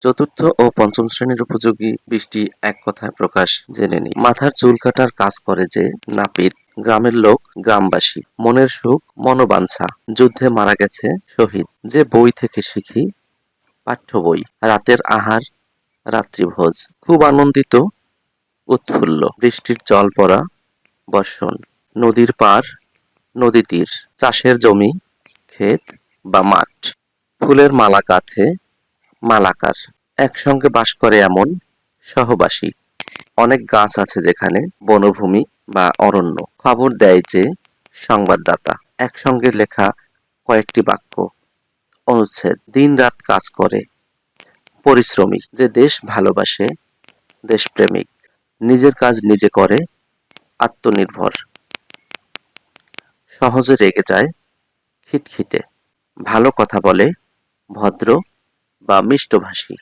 চতুর্থ ও পঞ্চম শ্রেণীর উপযোগী 20টি এক কথায় প্রকাশ জেনে নিই। মাথার চুল কাটার কাজ করে যে নাপিত, গ্রামের লোক গ্রামবাসী, মনের সুখ মনোবাঞ্ছা, যুদ্ধে মারা গেছে শহীদ, যে বই থেকে শিখি পাঠ্য বই, রাতের আহার রাত্রিভোজ, খুব আনন্দিত উৎফুল্ল, বৃষ্টির জল পড়া বর্ষণ, নদীর পার নদী তীর, চাষের জমি ক্ষেত বা মাঠ, ফুলের মালা গাঁথে মালাকার, একসঙ্গে বাস করে এমন সহবাসী, অনেক গাছ আছে যেখানে বনভূমি বা অরণ্য, খবর দেয় যে সংবাদদাতা, একসঙ্গে লেখা কয়েকটি বাক্য, অনুচ্ছেদ, দিন রাত কাজ করে, পরিশ্রমী, যে দেশ ভালোবাসে দেশপ্রেমিক, নিজের কাজ নিজে করে আত্মনির্ভর, সহজে রেগে যায় খিটখিটে, ভালো কথা বলে ভদ্র বা মিষ্টভাষী।